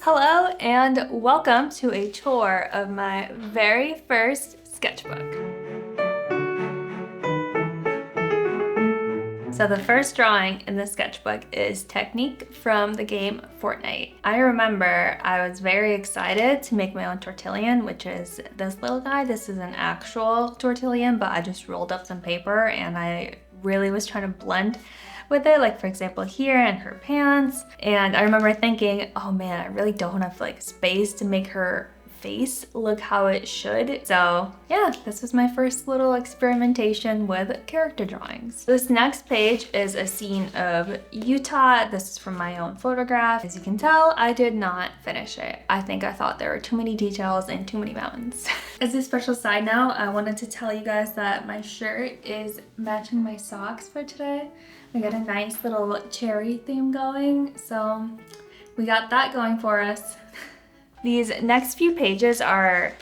Hello and welcome to a tour of my very first sketchbook. So the first drawing in the sketchbook is Technique from the game Fortnite. I remember I was very excited to make my own tortillon, which is this little guy. This is an actual tortillon, but I just rolled up some paper and I really was trying to blend with it, like for example here and her pants. And I remember thinking, oh man, I really don't have like space to make her face look how it should. So yeah, this was my first little experimentation with character drawings. This next page is a scene of Utah. This is from my own photograph. As you can tell, I did not finish it. I think I thought there were too many details and too many mountains. As a special side note, I wanted to tell you guys that my shirt is matching my socks for today. I got a nice little cherry theme going, so we got that going for us. These next few pages are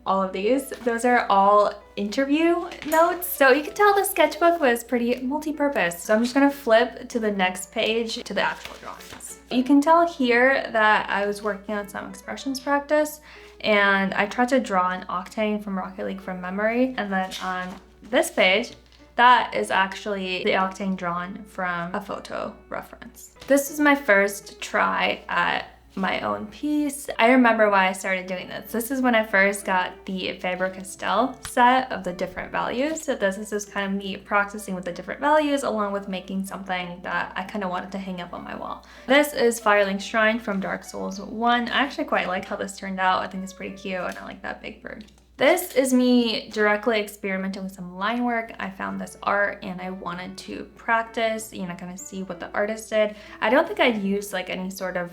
all of these. Those are all interview notes. So you can tell the sketchbook was pretty multi-purpose. So I'm just gonna flip to the next page to the actual drawings. You can tell here that I was working on some expressions practice and I tried to draw an octane from Rocket League from memory. And then on this page, that is actually the octane drawn from a photo reference. This is my first try at my own piece. I remember why I started doing this. This is when I first got the Faber-Castell set of the different values. So this is just kind of me practicing with the different values along with making something that I kind of wanted to hang up on my wall. This is Firelink Shrine from Dark Souls 1. I actually quite like how this turned out. I think it's pretty cute and I like that big bird. This is me directly experimenting with some line work. I found this art and I wanted to practice, kind of see what the artist did. I don't think I'd used like any sort of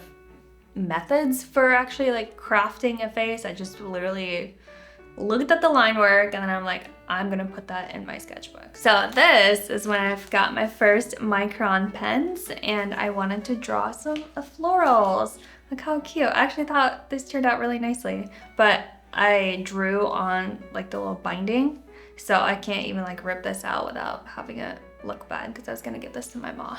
methods for actually like crafting a face. I just literally looked at the line work and then I'm like, I'm gonna put that in my sketchbook. So this is when I've got my first micron pens and I wanted to draw some florals. Look how cute. I actually thought this turned out really nicely, but I drew on like the little binding, so I can't even like rip this out without having it look bad because I was gonna give this to my mom.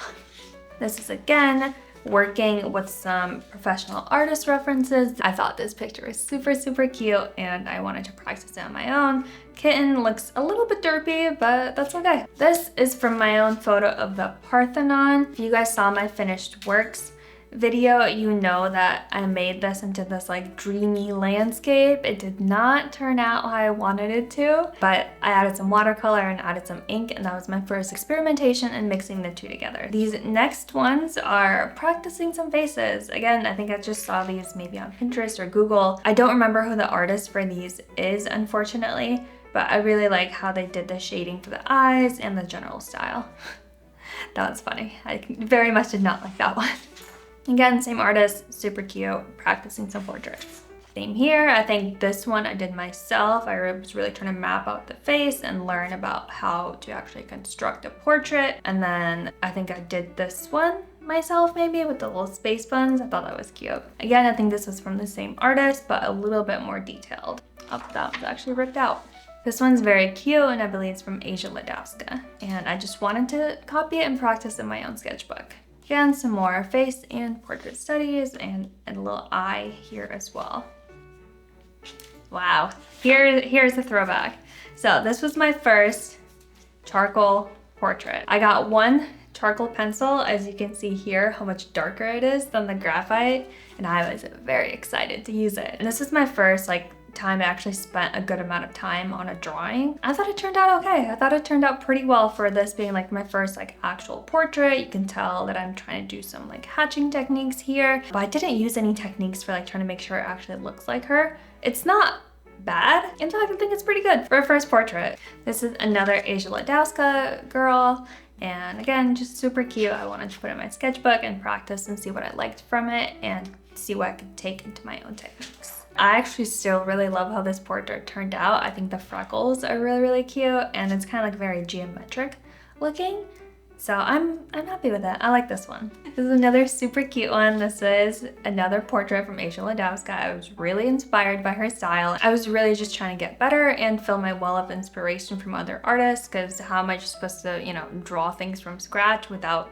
This is again working with some professional artist references. I thought this picture was super cute and I wanted to practice it on my own. Kitten looks a little bit derpy, but that's okay. This is from my own photo of the Parthenon. If you guys saw my finished works video, you know that I made this into this like dreamy landscape. It did not turn out how I wanted it to, but I added some watercolor and added some ink, and that was my first experimentation in mixing the two together. These next ones are practicing some faces. Again, I think I just saw these maybe on Pinterest or Google. I don't remember who the artist for these is, unfortunately, but I really like how they did the shading for the eyes and the general style. That was funny. I very much did not like that one. Again, same artist, super cute, practicing some portraits. Same here. I think this one I did myself. I was really trying to map out the face and learn about how to actually construct a portrait. And then I think I did this one myself maybe with the little space buns. I thought that was cute. Again, I think this was from the same artist, but a little bit more detailed. Oh, that was actually ripped out. This one's very cute and I believe it's from Asia Ladowska. And I just wanted to copy it and practice in my own sketchbook. Again, some more face and portrait studies and a little eye here as well. Wow, here's the throwback. So this was my first charcoal portrait. I got one charcoal pencil, as you can see here, how much darker it is than the graphite, and I was very excited to use it. And this is my first time I actually spent a good amount of time on a drawing. I thought it turned out okay. I thought it turned out pretty well for this being my first actual portrait. You can tell that I'm trying to do some hatching techniques here, but I didn't use any techniques for trying to make sure it actually looks like her. It's not bad. In fact, I think it's pretty good for a first portrait. This is another Asia Ladowska girl. And again, just super cute. I wanted to put it in my sketchbook and practice and see what I liked from it and see what I could take into my own techniques. I actually still really love how this portrait turned out. I think the freckles are really cute and it's kind of very geometric looking. So I'm happy with it. I like this one. This is another super cute one. This is another portrait from Asia Ladowska. I was really inspired by her style. I was really just trying to get better and fill my well of inspiration from other artists, because how am I just supposed to, draw things from scratch without,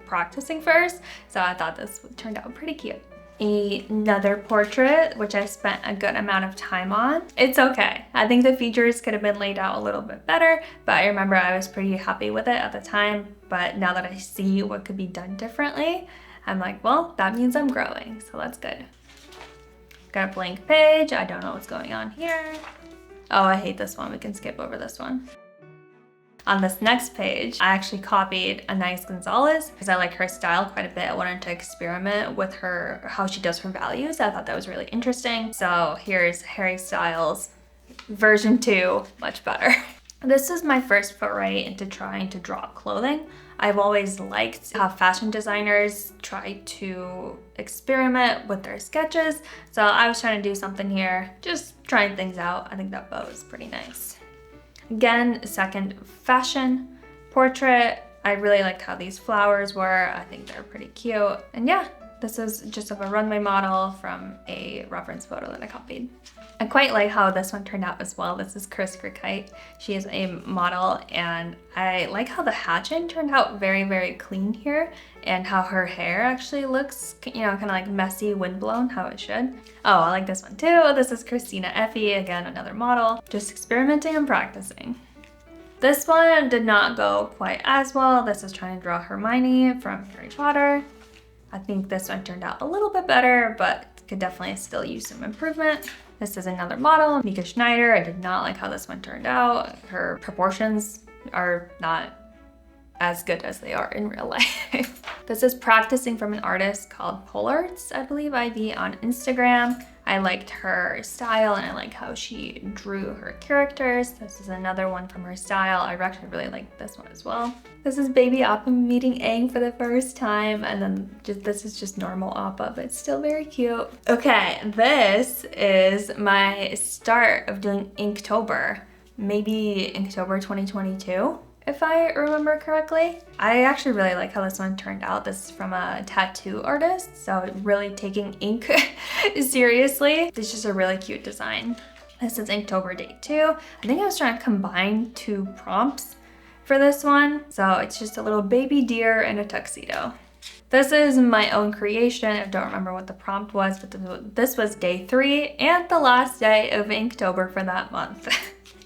practicing first? So I thought this turned out pretty cute. another portrait, which I spent a good amount of time on. It's okay. I think the features could have been laid out a little bit better, but I remember I was pretty happy with it at the time. But now that I see what could be done differently, I'm like, well, that means I'm growing, so that's good. Got a blank page. I don't know what's going on here. Oh, I hate this one. We can skip over this one. On this next page, I actually copied Anais Gonzalez because I like her style quite a bit. I wanted to experiment with her, how she does her values. I thought that was really interesting. So here's Harry Styles version 2, much better. This is my first foray into trying to draw clothing. I've always liked how fashion designers try to experiment with their sketches. So I was trying to do something here, just trying things out. I think that bow is pretty nice. Again, second fashion portrait. I really liked how these flowers were. I think they're pretty cute. And yeah, this is just of a runway model from a reference photo that I copied. I quite like how this one turned out as well. This is Chris Crickite. She is a model, and I like how the hatchin turned out very, very clean here, and how her hair actually looks, you know, kind of like messy, windblown, how it should. Oh, I like this one too. This is Christina Effie, again, another model. Just experimenting and practicing. This one did not go quite as well. This is trying to draw Hermione from Harry Potter. I think this one turned out a little bit better, but could definitely still use some improvement. This is another model, Mika Schneider. I did not like how this one turned out. Her proportions are not as good as they are in real life. This is practicing from an artist called Polarts, I believe, IV on Instagram. I liked her style and I like how she drew her characters. This is another one from her style. I actually really like this one as well. This is baby Appa meeting Aang for the first time, and then this is just normal Appa, but it's still very cute. Okay, this is my start of doing Inktober, maybe Inktober 2022. If I remember correctly. I actually really like how this one turned out. This is from a tattoo artist, so really taking ink seriously. It's just a really cute design. This is Inktober Day 2. I think I was trying to combine 2 prompts for this one. So it's just a little baby deer in a tuxedo. This is my own creation. I don't remember what the prompt was, but this was day 3 and the last day of Inktober for that month.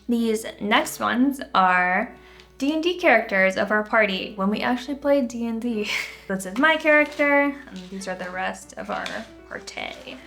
These next ones are D&D characters of our party when we actually played D&D. This is my character, and these are the rest of our party.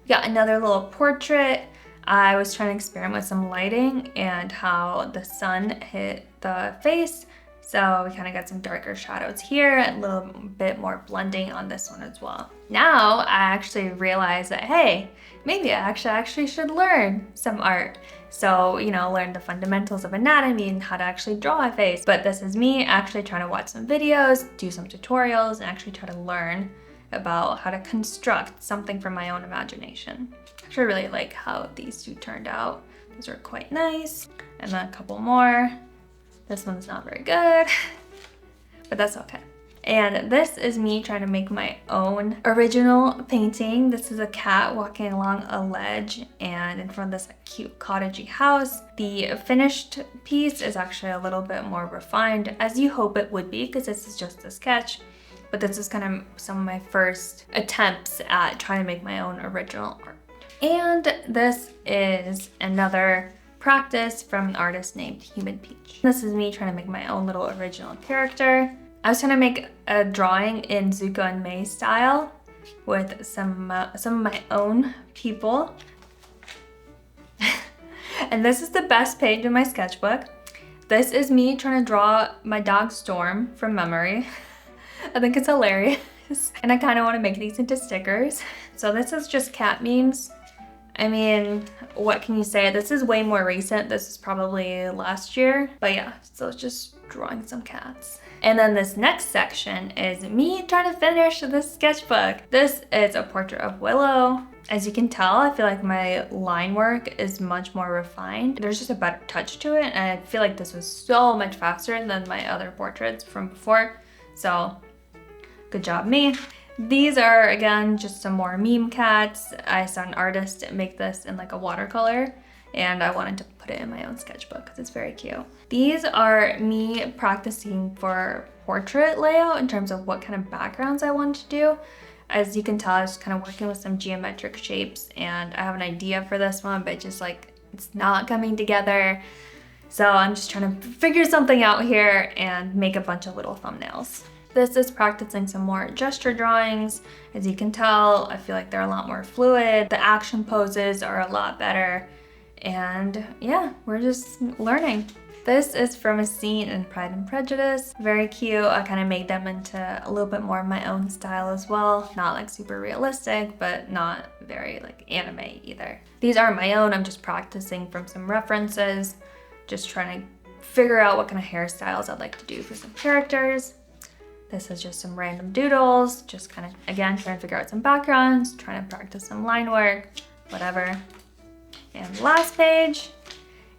Got another little portrait. I was trying to experiment with some lighting and how the sun hit the face. So we kind of got some darker shadows here, and a little bit more blending on this one as well. Now I actually realized that, hey, maybe I actually should learn some art. So, you know, learn the fundamentals of anatomy and how to actually draw a face. But this is me actually trying to watch some videos, do some tutorials, and actually try to learn about how to construct something from my own imagination. I actually really like how these 2 turned out. Those are quite nice. And then a couple more. This one's not very good, but that's okay. And this is me trying to make my own original painting. This is a cat walking along a ledge and in front of this cute cottagey house. The finished piece is actually a little bit more refined, as you hope it would be, because this is just a sketch. But this is kind of some of my first attempts at trying to make my own original art. And this is another practice from an artist named Human Peach. This is me trying to make my own little original character. I was trying to make a drawing in Zuko and Mei style with some of my own people. And this is the best page in my sketchbook. This is me trying to draw my dog Storm from memory. I think it's hilarious. And I kind of want to make these into stickers. So this is just cat memes. I mean, what can you say? This is way more recent. This is probably last year. But yeah, so it's just drawing some cats. And then this next section is me trying to finish this sketchbook. This is a portrait of Willow. As you can tell, I feel like my line work is much more refined. There's just a better touch to it, and I feel like this was so much faster than my other portraits from before. So, good job me. These are, again, just some more meme cats. I saw an artist make this in like a watercolor, and I wanted to put it in my own sketchbook because it's very cute. These are me practicing for portrait layout in terms of what kind of backgrounds I want to do. As you can tell, I was kind of working with some geometric shapes, and I have an idea for this one, but just like it's not coming together. So I'm just trying to figure something out here and make a bunch of little thumbnails. This is practicing some more gesture drawings. As you can tell, I feel like they're a lot more fluid. The action poses are a lot better. And yeah, we're just learning. This is from a scene in Pride and Prejudice. Very cute. I kind of made them into a little bit more of my own style as well. Not like super realistic, but not very like anime either. These aren't my own. I'm just practicing from some references. Just trying to figure out what kind of hairstyles I'd like to do for some characters. This is just some random doodles. Just kind of, again, trying to figure out some backgrounds, trying to practice some line work, whatever. And the last page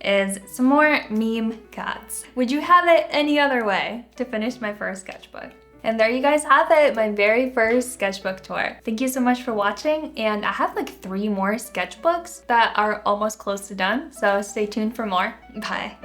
is some more meme cats. Would you have it any other way to finish my first sketchbook? And there you guys have it, my very first sketchbook tour. Thank you so much for watching, and I have like 3 more sketchbooks that are almost close to done, so stay tuned for more. Bye.